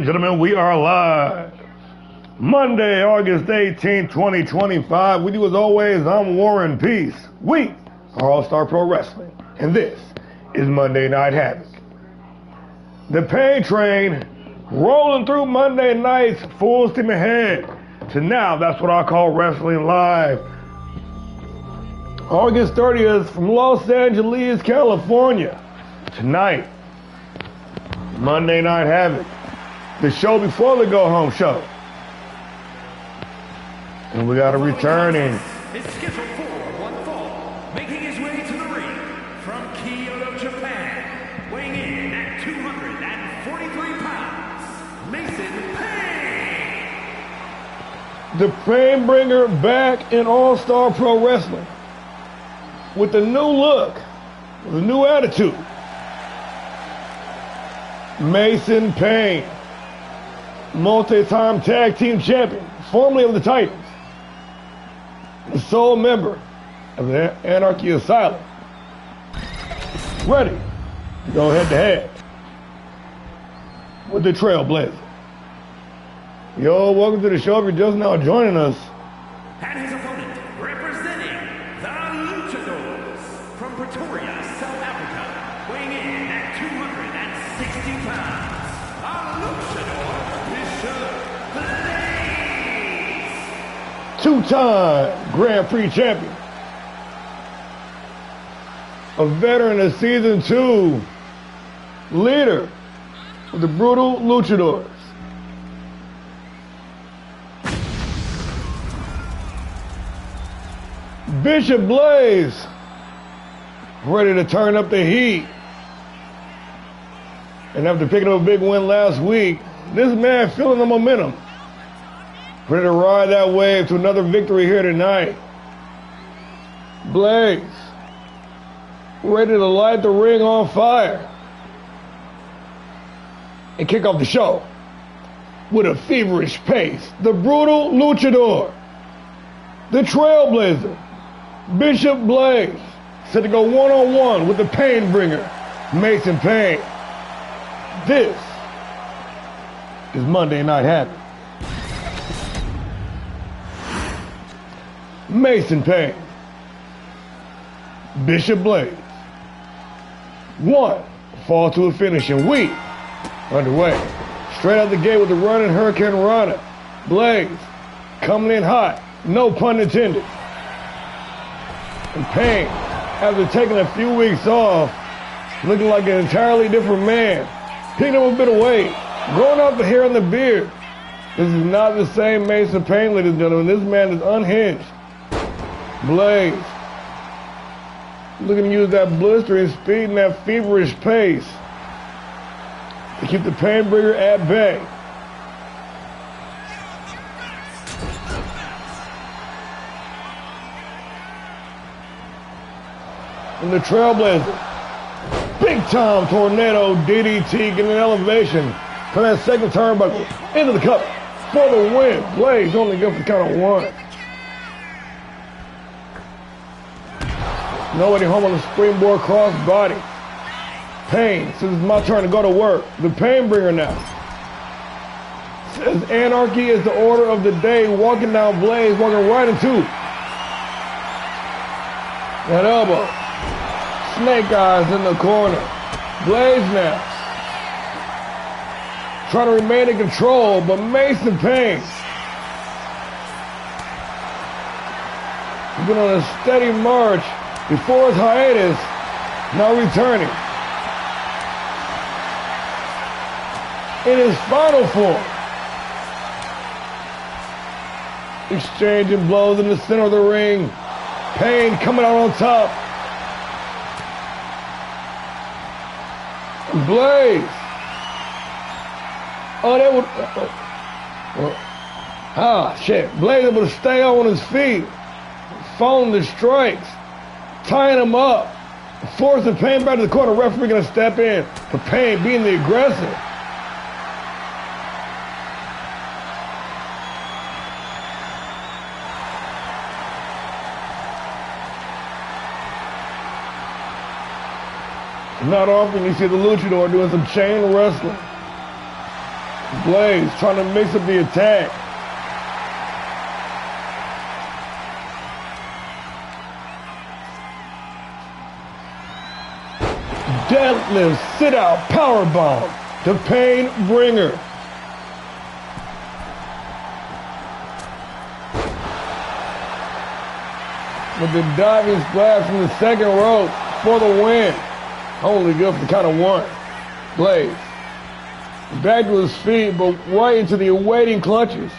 Gentlemen, we are live. Monday, August 18th, 2025. With you as always, I'm Warren Peace. We are All-Star Pro Wrestling, and this is Monday Night Havoc. The pain train rolling through Monday nights full steam ahead to now. That's what I call Wrestling Live. August 30th from Los Angeles, California. Tonight, Monday Night Havoc. The show before the go-home show. And we got a returning. It's scheduled for one fall, making his way to the ring from Kyoto, Japan, weighing in at 243 pounds, Mason Payne. The Pain Bringer back in All-Star Pro Wrestling with a new look, with a new attitude. Mason Payne, multi-time tag team champion, formerly of the Titans, the sole member of the Anarchy Asylum, ready to go head-to-head with the Trailblazer. Yo, welcome to the show. If you're just now joining us. And his opponent, representing the Luchadors from Pretoria, South Africa, weighing in at 260 pounds, a Luchador Bishop Blaze. Two-time Grand Prix champion, a veteran of Season 2, leader of the Brutal Luchadors. Bishop Blaze, ready to turn up the heat. And after picking up a big win last week, this man feeling the momentum. Ready to ride that wave to another victory here tonight. Blaze, ready to light the ring on fire and kick off the show with a feverish pace. The Brutal Luchador, the Trailblazer, Bishop Blaze, set to go one-on-one with the Pain Bringer, Mason Payne. This is Monday Night Havoc. Mason Payne, Bishop Blaze. One fall to a finish, and we underway. Straight out the gate with the running Hurricane Rana. Blaze coming in hot, no pun intended. And Payne, after taking a few weeks off, looking like an entirely different man, picking up a bit of weight, growing out the hair and the beard. This is not the same Mason Payne, ladies and gentlemen. This man is unhinged. Blaze, looking to use that blistering speed and that feverish pace to keep the Pain Bringer at bay. And the Trailblazer, big time tornado DDT, getting an elevation from that second turnbuckle into the cup for the win. Blaze only good for count of one. Nobody home on the springboard crossbody. Payne says it's my turn to go to work. The Pain Bringer now says anarchy is the order of the day. Walking down Blaze, walking right into that elbow. Snake eyes in the corner. Blaze now trying to remain in control, but Mason Payne has been on a steady march before his hiatus, now returning in his final form. Exchanging blows in the center of the ring. Payne coming out on top. Blaze. Oh, they would. Shit. Blaze able to stay on his feet, following the strikes, tying him up, forcing Payne back to the corner. Referee gonna step in for Payne being the aggressor. Not often you see the Luchador doing some chain wrestling. Blaze trying to mix up the attack. Deadlift, sit out, power bomb to Pain Bringer. With the diving splash from the second rope for the win. Only good for the count of one. Blaze back to his feet, but right into the awaiting clutches.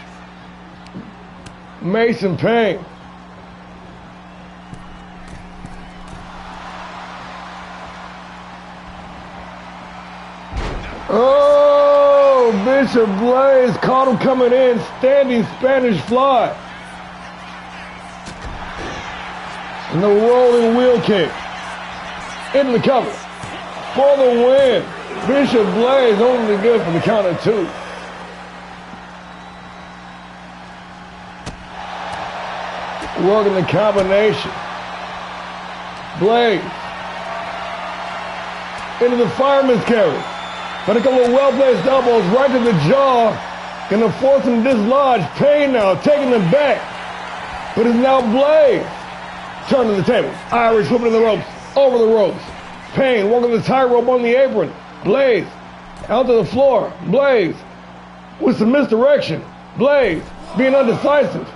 Mason Payne. Oh, Bishop Blaze caught him coming in, standing Spanish fly. And the rolling wheel kick. In the cover. For the win. Bishop Blaze only good for the count of two. Working the combination. Blaze. Into the fireman's carry. But a couple of well-placed elbows right to the jaw. Gonna force him to dislodge. Payne now taking him back. But it's now Blaze. Turning the table. Irish flipping the ropes. Over the ropes. Payne walking the tightrope on the apron. Blaze out to the floor. Blaze with some misdirection. Blaze being undecisive.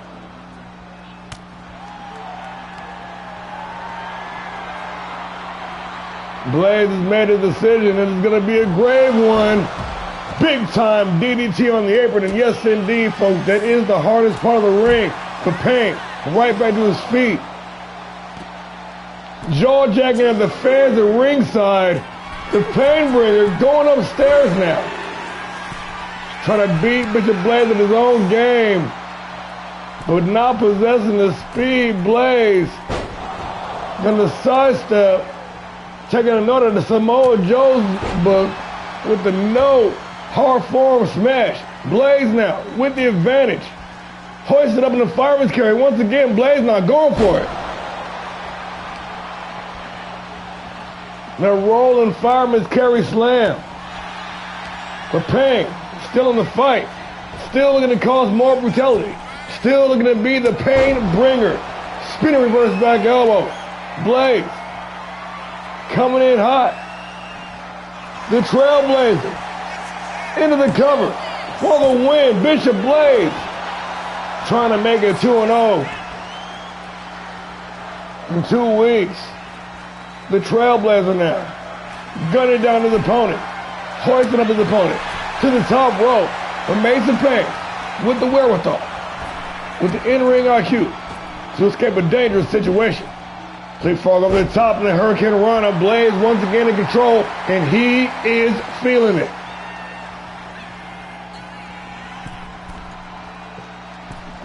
Blaze has made a decision, and it's going to be a grave one. Big time DDT on the apron, and yes indeed, folks, that is the hardest part of the ring for Payne. Right back to his feet. Jaw-jacking at the fans at ringside. The Painbringer going upstairs now. Trying to beat Bishop Blaze at his own game. But not possessing the speed. Blaze gonna sidestep. Taking a note of the Samoa Joe's book with the no hard form smash. Blaze now with the advantage. Hoisted up in the fireman's carry. Once again, Blaze not going for it. Now rolling fireman's carry slam. But Payne still in the fight. Still looking to cause more brutality. Still looking to be the Pain Bringer. Spinning reverse back elbow. Blaze coming in hot. The Trailblazer into the cover for the win. Bishop Blaze trying to make it 2-0 in 2 weeks. The Trailblazer now gunning down his opponent, hoisting up his opponent to the top rope. But Mason Payne with the wherewithal, with the in-ring IQ to escape a dangerous situation. Click frog over the top and the Hurricane Rana. Blaze once again in control, and he is feeling it.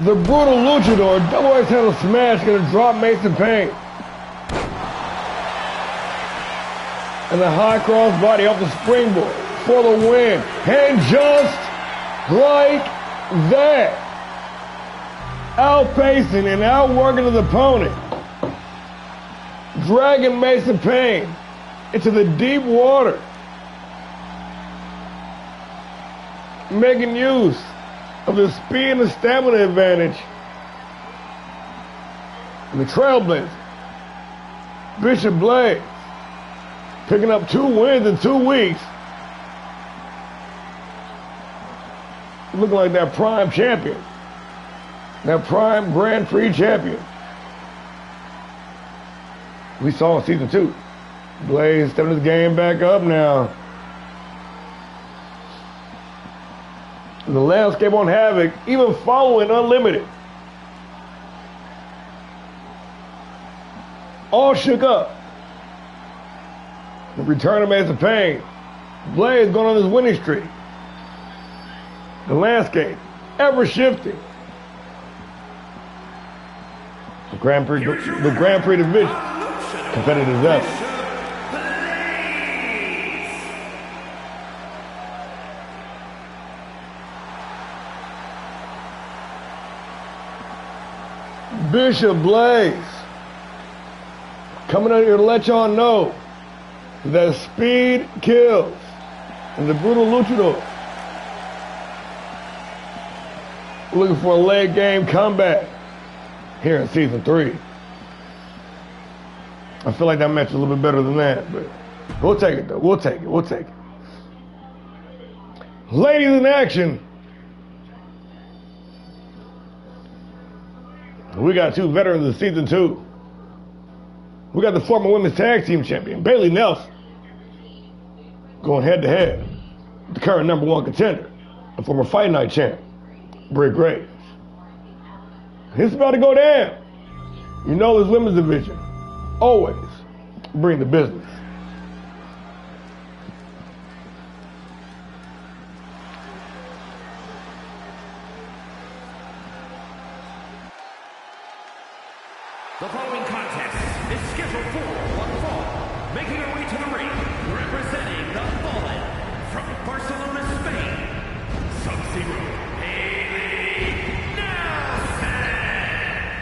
The brutal luchador, double X handle smash, gonna drop Mason Payne. And the high cross body off the springboard for the win. And just like that, outpacing and outworking his opponent, dragging Mason Payne into the deep water, making use of the speed and the stamina advantage. And the Trailblazer, Bishop Blaze, picking up 2 wins in 2 weeks. Looking like that prime champion. That prime Grand Prix champion we saw in season 2. Blaze stepping his game back up now. And the landscape on Havoc, even following Unlimited, all shook up. The return of Mason Payne. Blaze going on his winning streak. The landscape ever shifting. The Grand Prix division competitive as ever. Bishop Blaze coming out here to let y'all know that speed kills. And the brutal luchador looking for a late game comeback here in season 3. I feel like that match is a little bit better than that, but we'll take it though. We'll take it. Ladies in action. We got 2 veterans of season 2. We got the former women's tag team champion, Bailey Nelson, going head to head with the current #1 contender, the former Fight Night champ, Britt Graves. It's about to go down. You know this women's division always bring the business. The following contest is scheduled for one fall. Making her way to the ring, representing the Fallen from Barcelona, Spain, Sub-Zero, Haley Nelson.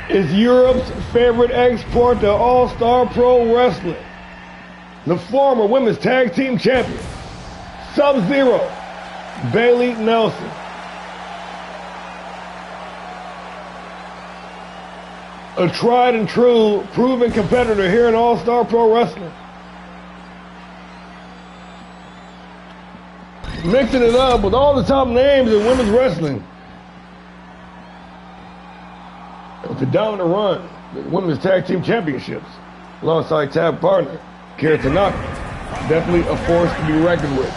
Is Europe's favorite export to All-Star Pro Wrestling, the former women's tag team champion, Sub-Zero, Bailey Nelson. A tried and true, proven competitor here in All-Star Pro Wrestling. Mixing it up with all the top names in women's wrestling. With the dominant run, the women's tag team championships, alongside tag partner, Kira Tanaka. Definitely a force to be reckoned with.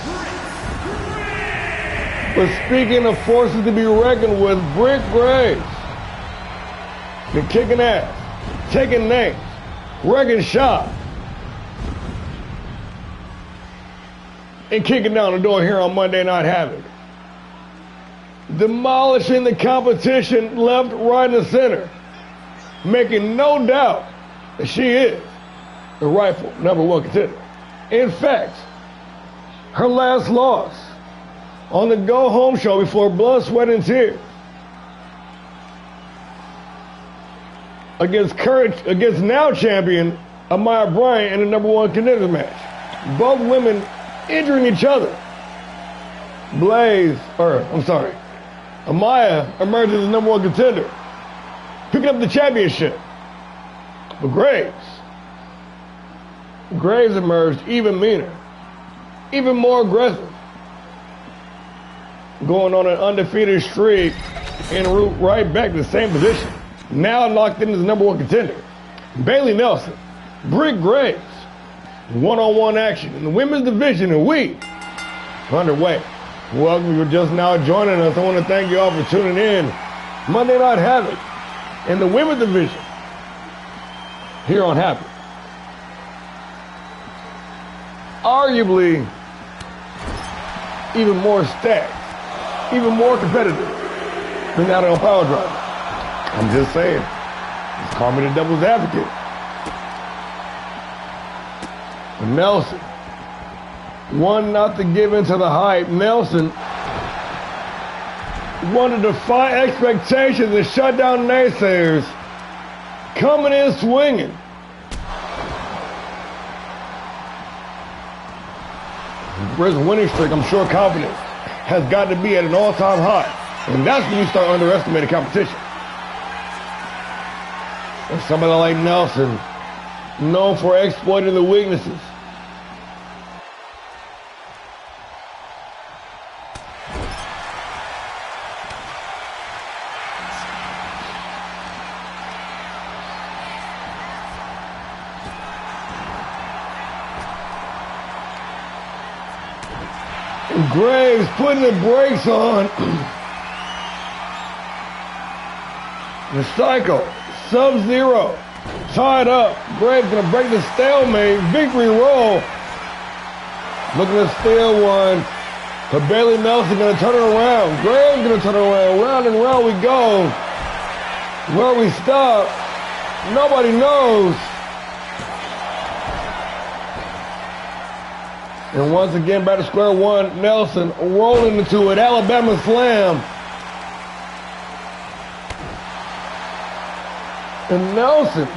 But speaking of forces to be reckoned with, Britt Graves been kicking ass, taking names, wrecking shop, and kicking down the door here on Monday Night Havoc. Demolishing the competition left, right, and center. Making no doubt that she is the rightful #1 contender. In fact, her last loss on the go-home show before blood, sweat, and tears against now champion Amaya Bryant in the #1 contender match. Both women injuring each other. Amaya emerges as the #1 contender, picking up the championship. But Graves emerged even meaner, even more aggressive, going on an undefeated streak en route right back to the same position. Now locked in as the #1 contender. Bailey Nelson, Britt Graves, one-on-one action in the women's division, and we underway. Welcome, if you're just now joining us. I want to thank you all for tuning in. Monday Night Havoc in the women's division here on Havoc. Arguably even more stacked, even more competitive than that on Power Drive. I'm just saying. Just call me the devil's advocate. But Nelson, one not to give into the hype. Nelson wanted to defy expectations and shut down naysayers. Coming in swinging. Britt's winning streak, I'm sure confidence has got to be at an all-time high. And that's when you start underestimating competition. And somebody like Nelson, known for exploiting the weaknesses. Graves putting the brakes on. The Psycho, Sub-Zero, tied up. Graves gonna break the stalemate. Victory roll. Looking to steal one. But Bailey Nelson gonna turn it around. Graves gonna turn it around. Round and round we go. Where we stop, nobody knows. And once again, back to square one, Nelson rolling into it, Alabama slam. And Nelson